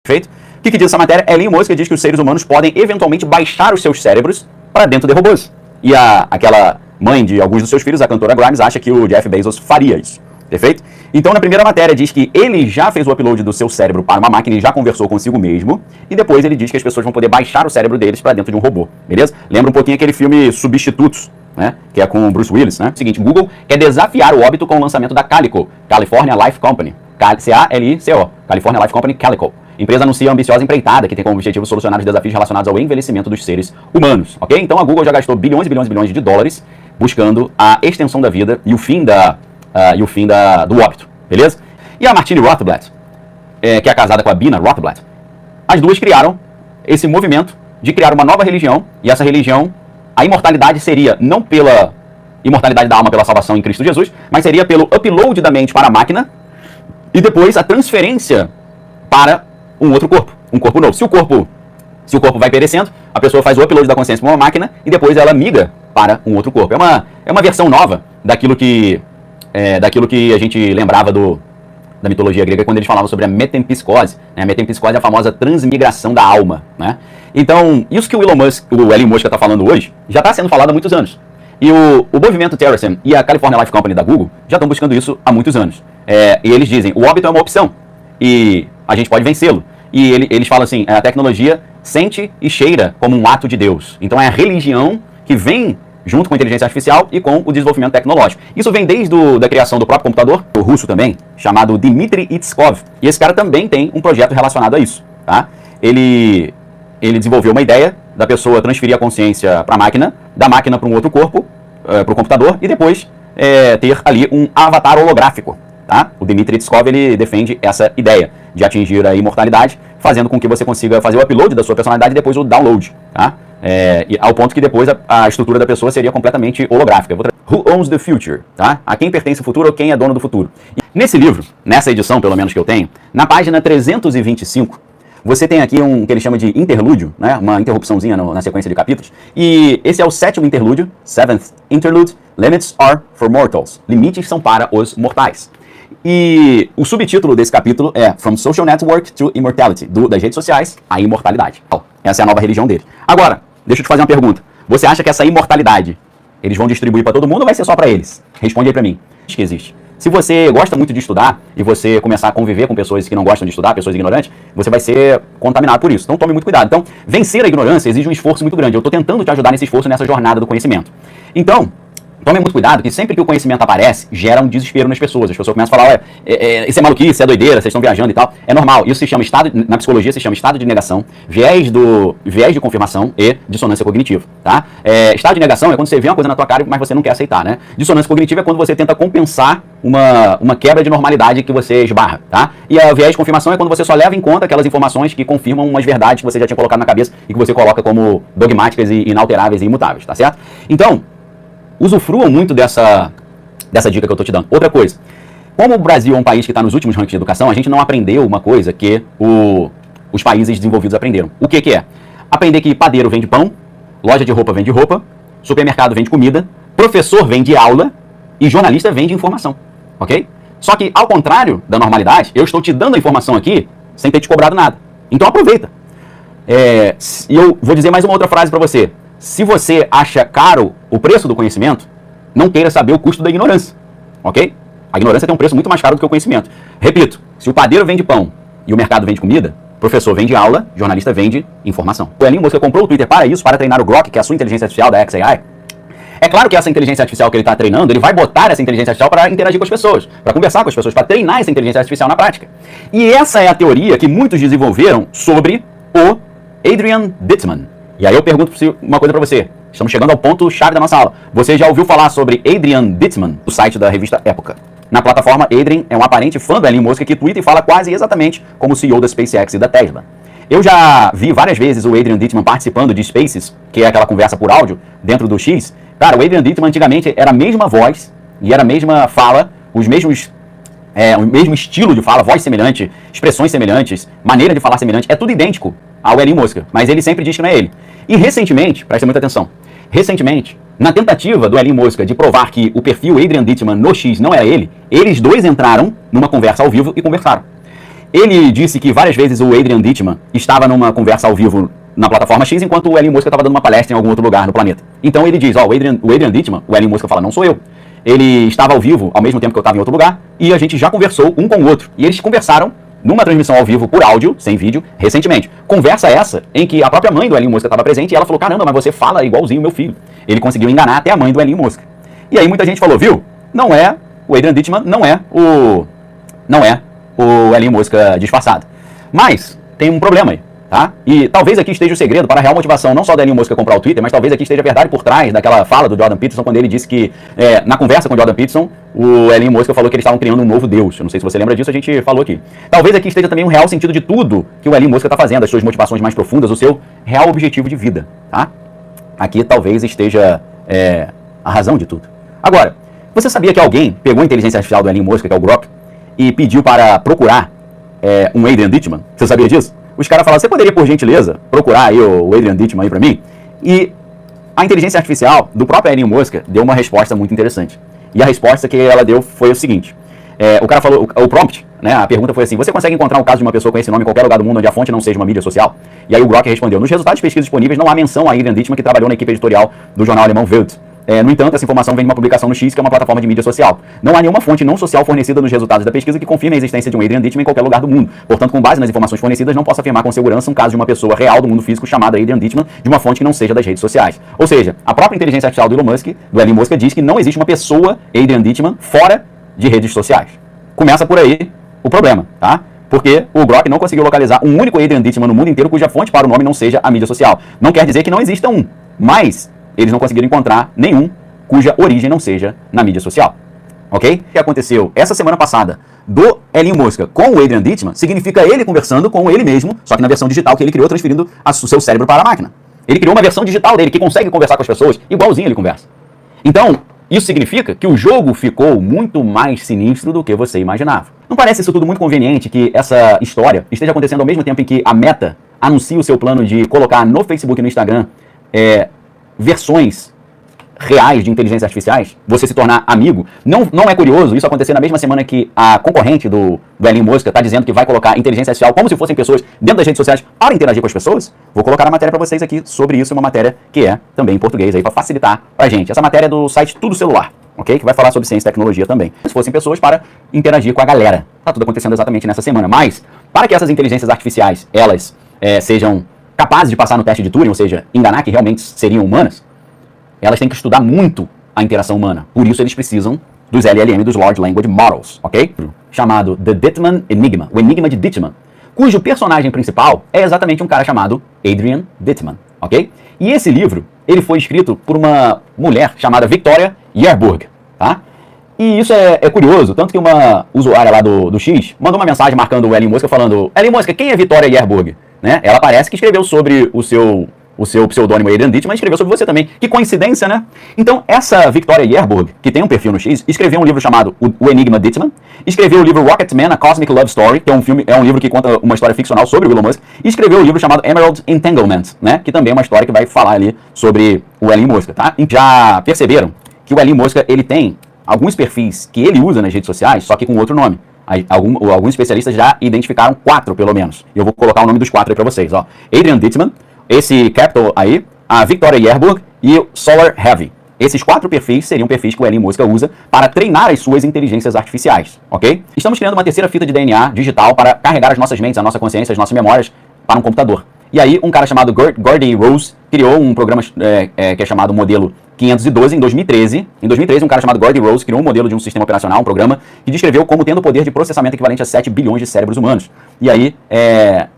Feito? O que diz essa matéria? Elon Musk diz que os seres humanos podem eventualmente baixar os seus cérebros para dentro de robôs. E aquela mãe de alguns dos seus filhos, a cantora Grimes, acha que o Jeff Bezos faria isso. Perfeito? Então, na primeira matéria, diz que ele já fez o upload do seu cérebro para uma máquina e já conversou consigo mesmo. E depois ele diz que as pessoas vão poder baixar o cérebro deles para dentro de um robô. Beleza? Lembra um pouquinho aquele filme Substitutos, né? Que é com o Bruce Willis, né? Seguinte, Google quer desafiar o óbito com o lançamento da Calico, California Life Company. C-A-L-I-C-O, California Life Company Calico. Empresa anuncia ambiciosa empreitada que tem como objetivo solucionar os desafios relacionados ao envelhecimento dos seres humanos, ok? Então a Google já gastou bilhões e bilhões e bilhões de dólares buscando a extensão da vida e o fim do óbito, beleza? E a Martine Rothblatt, que é casada com a Bina Rothblatt, as duas criaram esse movimento de criar uma nova religião, e essa religião, a imortalidade seria não pela imortalidade da alma pela salvação em Cristo Jesus, mas seria pelo upload da mente para a máquina e depois a transferência para um outro corpo, um corpo novo. Se o corpo vai perecendo, a pessoa faz o upload da consciência para uma máquina e depois ela migra para um outro corpo. É uma versão nova daquilo que a gente lembrava da mitologia grega quando eles falavam sobre a metempsicose. Né? A metempsicose é a famosa transmigração da alma. Né? Então, isso que o Elon Musk está falando hoje já está sendo falado há muitos anos. E o movimento Terraform e a California Life Company da Google já estão buscando isso há muitos anos. E eles dizem, o óbito é uma opção e a gente pode vencê-lo. E eles falam assim, a tecnologia sente e cheira como um ato de Deus. Então é a religião que vem junto com a inteligência artificial e com o desenvolvimento tecnológico. Isso vem desde da criação do próprio computador, o russo também, chamado Dmitry Itskov. E esse cara também tem um projeto relacionado a isso. Tá? Ele desenvolveu uma ideia da pessoa transferir a consciência para a máquina, da máquina para um outro corpo, para o computador, e depois ter ali um avatar holográfico. Tá? O Dmitry Itskov ele defende essa ideia de atingir a imortalidade, fazendo com que você consiga fazer o upload da sua personalidade e depois o download. Tá? Ao ponto que depois a estrutura da pessoa seria completamente holográfica. Who owns the future? Tá? A quem pertence o futuro ou quem é dono do futuro? E nesse livro, nessa edição pelo menos que eu tenho, na página 325, você tem aqui um que ele chama de interlúdio, né? Uma interrupçãozinha na sequência de capítulos. E esse é o 7º interlúdio, 7th Interlude, Limits are for mortals. Limites são para os mortais. E o subtítulo desse capítulo é From Social Network to Immortality, das redes sociais à imortalidade. Essa é a nova religião dele. Agora, deixa eu te fazer uma pergunta. Você acha que essa imortalidade eles vão distribuir para todo mundo ou vai ser só para eles? Responde aí para mim. Diz que existe. Se você gosta muito de estudar e você começar a conviver com pessoas que não gostam de estudar, pessoas ignorantes, você vai ser contaminado por isso. Então tome muito cuidado. Então, vencer a ignorância exige um esforço muito grande. Eu estou tentando te ajudar nesse esforço, nessa jornada do conhecimento. Então, tome muito cuidado, que sempre que o conhecimento aparece, gera um desespero nas pessoas. As pessoas começam a falar, isso é maluquice, isso é doideira, vocês estão viajando e tal. É normal. Isso se chama na psicologia se chama estado de negação, viés de confirmação e dissonância cognitiva. Tá? Estado de negação é quando você vê uma coisa na tua cara, mas você não quer aceitar. Né? Dissonância cognitiva é quando você tenta compensar uma quebra de normalidade que você esbarra. Tá? E a viés de confirmação é quando você só leva em conta aquelas informações que confirmam umas verdades que você já tinha colocado na cabeça e que você coloca como dogmáticas e inalteráveis e imutáveis. Tá certo? Então, usufruam muito dessa dica que eu estou te dando. Outra coisa, como o Brasil é um país que está nos últimos rankings de educação, a gente não aprendeu uma coisa que os países desenvolvidos aprenderam. O que é? Aprender que padeiro vende pão, loja de roupa vende roupa, supermercado vende comida, professor vende aula e jornalista vende informação. Ok? Só que, ao contrário da normalidade, eu estou te dando a informação aqui sem ter te cobrado nada. Então aproveita. E eu vou dizer mais uma outra frase para você. Se você acha caro o preço do conhecimento, não queira saber o custo da ignorância, ok? A ignorância tem um preço muito mais caro do que o conhecimento. Repito, se o padeiro vende pão e o mercado vende comida, o professor vende aula, o jornalista vende informação. O Elon Musk comprou o Twitter para isso, para treinar o Grok, que é a sua inteligência artificial da XAI. É claro que essa inteligência artificial que ele está treinando, ele vai botar essa inteligência artificial para interagir com as pessoas, para conversar com as pessoas, para treinar essa inteligência artificial na prática. E essa é a teoria que muitos desenvolveram sobre o Adrian Dittman. E aí eu pergunto uma coisa pra você. Estamos chegando ao ponto-chave da nossa aula. Você já ouviu falar sobre Adrian Dittman, do site da revista Época? Na plataforma, Adrian é um aparente fã do Elon Musk que twitta e fala quase exatamente como o CEO da SpaceX e da Tesla. Eu já vi várias vezes o Adrian Dittman participando de Spaces, que é aquela conversa por áudio, dentro do X. Cara, o Adrian Dittman antigamente era a mesma voz e era a mesma fala, o mesmo estilo de fala, voz semelhante, expressões semelhantes, maneira de falar semelhante, é tudo idêntico ao Elon Musk, mas ele sempre diz que não é ele. E recentemente, presta muita atenção, na tentativa do Elon Musk de provar que o perfil Adrian Dittman no X não era ele, eles dois entraram numa conversa ao vivo e conversaram. Ele disse que várias vezes o Adrian Ditman estava numa conversa ao vivo na plataforma X, enquanto o Elon Musk estava dando uma palestra em algum outro lugar no planeta. Então ele diz, ó, o Adrian Ditman, o Elon Musk fala, não sou eu. Ele estava ao vivo ao mesmo tempo que eu estava em outro lugar, e a gente já conversou um com o outro. E eles conversaram numa transmissão ao vivo por áudio, sem vídeo, recentemente. Conversa essa em que a própria mãe do Elon Musk estava presente e ela falou, caramba, mas você fala igualzinho meu filho. Ele conseguiu enganar até a mãe do Elon Musk. E aí muita gente falou, viu, o Adrian Ditman não é o Elon Musk disfarçado. Mas tem um problema aí, tá? E talvez aqui esteja o segredo para a real motivação, não só do Elon Musk comprar o Twitter, mas talvez aqui esteja a verdade por trás daquela fala do Jordan Peterson, quando ele disse que, na conversa com o Jordan Peterson, o Elon Musk falou que eles estavam criando um novo Deus. Eu não sei se você lembra disso, a gente falou aqui. Talvez aqui esteja também um real sentido de tudo que o Elon Musk está fazendo, as suas motivações mais profundas, o seu real objetivo de vida, tá? Aqui talvez esteja a razão de tudo. Agora, você sabia que alguém pegou a inteligência artificial do Elon Musk, que é o Grok, e pediu para procurar um Adrian Ditman? Você sabia disso? Os caras falaram, você poderia, por gentileza, procurar aí o Adrian Ditman aí pra mim? E a inteligência artificial do próprio Elon Musk deu uma resposta muito interessante. E a resposta que ela deu foi o seguinte. O cara falou, o prompt, né, a pergunta foi assim, você consegue encontrar um caso de uma pessoa com esse nome em qualquer lugar do mundo onde a fonte não seja uma mídia social? E aí o Grok respondeu, nos resultados de pesquisa disponíveis não há menção a Adrian Ditman, que trabalhou na equipe editorial do jornal alemão Welt. No entanto, essa informação vem de uma publicação no X, que é uma plataforma de mídia social. Não há nenhuma fonte não social fornecida nos resultados da pesquisa que confirme a existência de um Adrian Ditman em qualquer lugar do mundo. Portanto, com base nas informações fornecidas, não posso afirmar com segurança um caso de uma pessoa real do mundo físico chamada Adrian Ditman de uma fonte que não seja das redes sociais. Ou seja, a própria inteligência artificial do Elon Musk diz que não existe uma pessoa Adrian Ditman fora de redes sociais. Começa por aí o problema, tá? Porque o Grok não conseguiu localizar um único Adrian Ditman no mundo inteiro cuja fonte para o nome não seja a mídia social. Não quer dizer que não exista um, mas eles não conseguiram encontrar nenhum cuja origem não seja na mídia social, ok? O que aconteceu essa semana passada do Elon Musk com o Adrian Ditman significa ele conversando com ele mesmo, só que na versão digital que ele criou, transferindo o seu cérebro para a máquina. Ele criou uma versão digital dele que consegue conversar com as pessoas igualzinho ele conversa. Então, isso significa que o jogo ficou muito mais sinistro do que você imaginava. Não parece isso tudo muito conveniente que essa história esteja acontecendo ao mesmo tempo em que a Meta anuncia o seu plano de colocar no Facebook e no Instagram versões reais de inteligências artificiais, você se tornar amigo? Não é curioso isso acontecer na mesma semana que a concorrente do Elon Musk está dizendo que vai colocar inteligência artificial como se fossem pessoas dentro das redes sociais para interagir com as pessoas? Vou colocar a matéria para vocês aqui sobre isso, uma matéria que é também em português aí para facilitar pra gente. Essa matéria é do site Tudo Celular, ok? Que vai falar sobre ciência e tecnologia também. Se fossem pessoas para interagir com a galera. Tá tudo acontecendo exatamente nessa semana, mas para que essas inteligências artificiais, elas sejam capazes de passar no teste de Turing, ou seja, enganar que realmente seriam humanas, elas têm que estudar muito a interação humana. Por isso eles precisam dos LLM, dos Large Language Models, ok? Chamado The Ditman Enigma, o Enigma de Ditman, cujo personagem principal é exatamente um cara chamado Adrian Ditman, ok? E esse livro, ele foi escrito por uma mulher chamada Victoria Yerburg, tá? E isso é curioso, tanto que uma usuária lá do X mandou uma mensagem marcando o Elon Musk falando, Elon Musk, quem é Victoria Yerburg? Né? Ela parece que escreveu sobre o seu pseudônimo Adrian Ditman, mas escreveu sobre você também. Que coincidência, né? Então, essa Victoria Yerburg, que tem um perfil no X, escreveu um livro chamado O Enigma Ditman, escreveu o livro Rocketman, A Cosmic Love Story, que é um livro que conta uma história ficcional sobre o Elon Musk, e escreveu o livro chamado Emerald Entanglement, né? Que também é uma história que vai falar ali sobre o Elon Musk, tá? E já perceberam que o Elon Musk, ele tem alguns perfis que ele usa nas redes sociais, só que com outro nome. Alguns especialistas já identificaram 4, pelo menos. E eu vou colocar o nome dos 4 aí pra vocês, ó. Adrian Ditman, esse Capital aí, a Victoria Yerburg e o Solar Heavy. Esses 4 perfis seriam perfis que o Elon Musk usa para treinar as suas inteligências artificiais, ok? Estamos criando uma terceira fita de DNA digital para carregar as nossas mentes, a nossa consciência, as nossas memórias para um computador. E aí, um cara chamado Gordy Rose criou um programa que é chamado Modelo 512 em 2013. Em 2013, um cara chamado Gordy Rose criou um modelo de um sistema operacional, um programa, que descreveu como tendo o poder de processamento equivalente a 7 bilhões de cérebros humanos. E aí,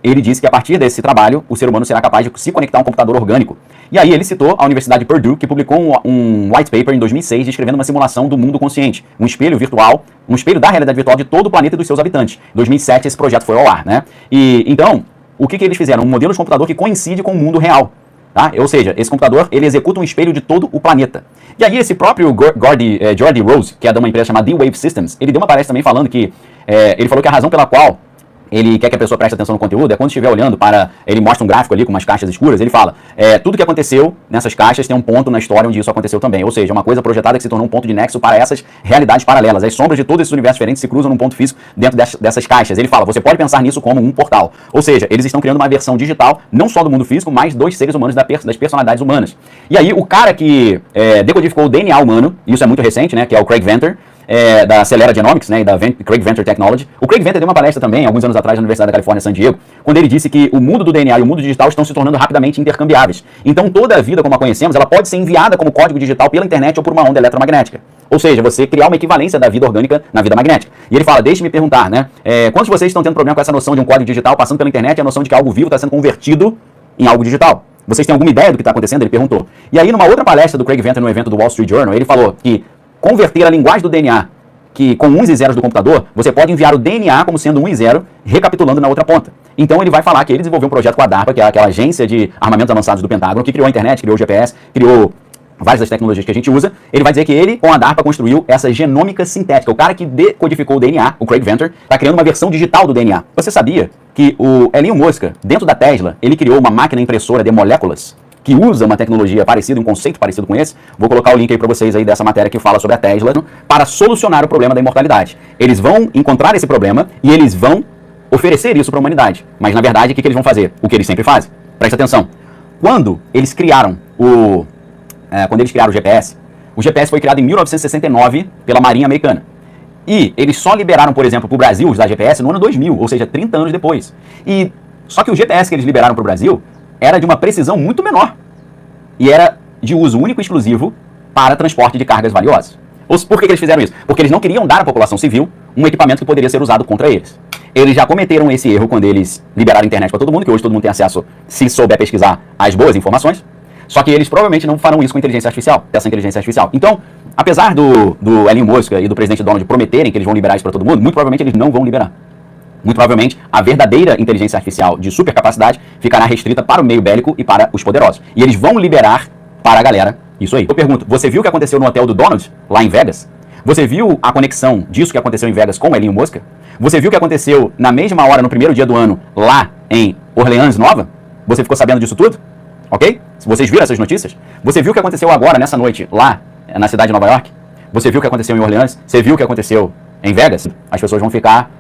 ele disse que a partir desse trabalho, o ser humano será capaz de se conectar a um computador orgânico. E aí, ele citou a Universidade de Purdue, que publicou um white paper em 2006, descrevendo uma simulação do mundo consciente, um espelho virtual, um espelho da realidade virtual de todo o planeta e dos seus habitantes. Em 2007, esse projeto foi ao ar, né? E então, o que eles fizeram? Um modelo de computador que coincide com o mundo real. Tá? Ou seja, esse computador, ele executa um espelho de todo o planeta. E aí esse próprio Gordy Rose, que é de uma empresa chamada D-Wave Systems, ele deu uma palestra também falando que, ele falou que a razão pela qual ele quer que a pessoa preste atenção no conteúdo, é quando estiver olhando para... Ele mostra um gráfico ali com umas caixas escuras, ele fala, tudo que aconteceu nessas caixas tem um ponto na história onde isso aconteceu também. Ou seja, uma coisa projetada que se tornou um ponto de nexo para essas realidades paralelas. As sombras de todos esses universos diferentes se cruzam num ponto físico dentro dessas caixas. Ele fala, você pode pensar nisso como um portal. Ou seja, eles estão criando uma versão digital, não só do mundo físico, mas dos seres humanos, das personalidades humanas. E aí, o cara que decodificou o DNA humano, isso é muito recente, né, que é o Craig Venter, da Celera Genomics, né, e da Craig Venter Technology. O Craig Venter deu uma palestra também, alguns anos atrás, na Universidade da Califórnia, San Diego, quando ele disse que o mundo do DNA e o mundo digital estão se tornando rapidamente intercambiáveis. Então, toda a vida, como a conhecemos, ela pode ser enviada como código digital pela internet ou por uma onda eletromagnética. Ou seja, você criar uma equivalência da vida orgânica na vida magnética. E ele fala, deixe-me perguntar, né, quantos de vocês estão tendo problema com essa noção de um código digital passando pela internet e a noção de que algo vivo está sendo convertido em algo digital? Vocês têm alguma ideia do que está acontecendo? Ele perguntou. E aí, numa outra palestra do Craig Venter no evento do Wall Street Journal, ele falou que converter a linguagem do DNA que com 1 e 0 do computador, você pode enviar o DNA como sendo 1 e 0, recapitulando na outra ponta. Então ele vai falar que ele desenvolveu um projeto com a DARPA, que é aquela agência de armamentos avançados do Pentágono, que criou a internet, criou o GPS, criou várias das tecnologias que a gente usa. Ele vai dizer que ele, com a DARPA, construiu essa genômica sintética. O cara que decodificou o DNA, o Craig Venter, está criando uma versão digital do DNA. Você sabia que o Elon Musk, dentro da Tesla, ele criou uma máquina impressora de moléculas que usa uma tecnologia parecida, um conceito parecido com esse? Vou colocar o link aí para vocês aí dessa matéria que fala sobre a Tesla, para solucionar o problema da imortalidade. Eles vão encontrar esse problema e eles vão oferecer isso para a humanidade. Mas, na verdade, o que eles vão fazer? O que eles sempre fazem. Presta atenção. Quando eles criaram o GPS foi criado em 1969 pela Marinha Americana. E eles só liberaram, por exemplo, para o Brasil usar GPS no ano 2000, ou seja, 30 anos depois. Só que o GPS que eles liberaram para o Brasil era de uma precisão muito menor. E era de uso único e exclusivo para transporte de cargas valiosas. Por que eles fizeram isso? Porque eles não queriam dar à população civil um equipamento que poderia ser usado contra eles. Eles já cometeram esse erro quando eles liberaram a internet para todo mundo, que hoje todo mundo tem acesso, se souber pesquisar, às boas informações. Só que eles provavelmente não farão isso com inteligência artificial, essa inteligência artificial. Então, apesar do Elon Musk e do presidente Donald prometerem que eles vão liberar isso para todo mundo, muito provavelmente eles não vão liberar. Muito provavelmente, a verdadeira inteligência artificial de supercapacidade ficará restrita para o meio bélico e para os poderosos. E eles vão liberar para a galera isso aí. Eu pergunto, você viu o que aconteceu no hotel do Donald, lá em Vegas? Você viu a conexão disso que aconteceu em Vegas com o Elon Musk? Você viu o que aconteceu na mesma hora, no primeiro dia do ano, lá em Orleans Nova? Você ficou sabendo disso tudo? Ok? Vocês viram essas notícias? Você viu o que aconteceu agora, nessa noite, lá na cidade de Nova York? Você viu o que aconteceu em Orleans? Você viu o que aconteceu em Vegas? As pessoas vão ficar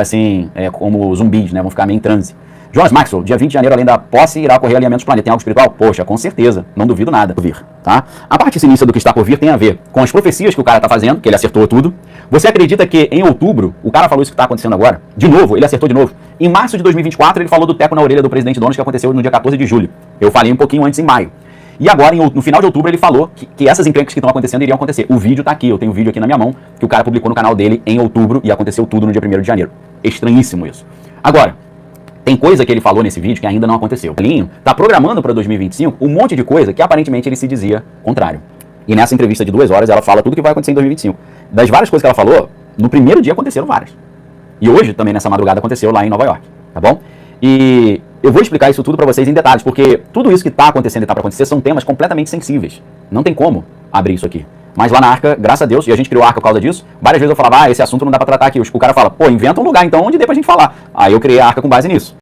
assim, como zumbis, né? Vão ficar meio em transe. Jonas Maxwell, dia 20 de janeiro, além da posse, irá ocorrer alinhamentos do planeta. Tem algo espiritual? Poxa, com certeza. Não duvido nada por vir, tá? A parte sinistra do que está por vir tem a ver com as profecias que o cara está fazendo, que ele acertou tudo. Você acredita que em outubro, o cara falou isso que está acontecendo agora? De novo, ele acertou de novo. Em março de 2024, ele falou do teco na orelha do presidente Donald, que aconteceu no dia 14 de julho. Eu falei um pouquinho antes, em maio. E agora, no final de outubro, ele falou que essas encrencas que estão acontecendo iriam acontecer. O vídeo tá aqui, eu tenho um vídeo aqui na minha mão, que o cara publicou no canal dele em outubro e aconteceu tudo no dia 1º de janeiro. Estranhíssimo isso. Agora, tem coisa que ele falou nesse vídeo que ainda não aconteceu. O Linho tá programando para 2025 um monte de coisa que aparentemente ele se dizia contrário. E nessa entrevista de 2 horas, ela fala tudo que vai acontecer em 2025. Das várias coisas que ela falou, no primeiro dia aconteceram várias. E hoje, também nessa madrugada, aconteceu lá em Nova York, tá bom? E eu vou explicar isso tudo pra vocês em detalhes, porque tudo isso que tá acontecendo e tá pra acontecer são temas completamente sensíveis. Não tem como abrir isso aqui. Mas lá na Arca, graças a Deus, e a gente criou a Arca por causa disso, várias vezes eu falava, esse assunto não dá pra tratar aqui. O cara fala, pô, inventa um lugar então onde dê pra gente falar. Aí eu criei a Arca com base nisso.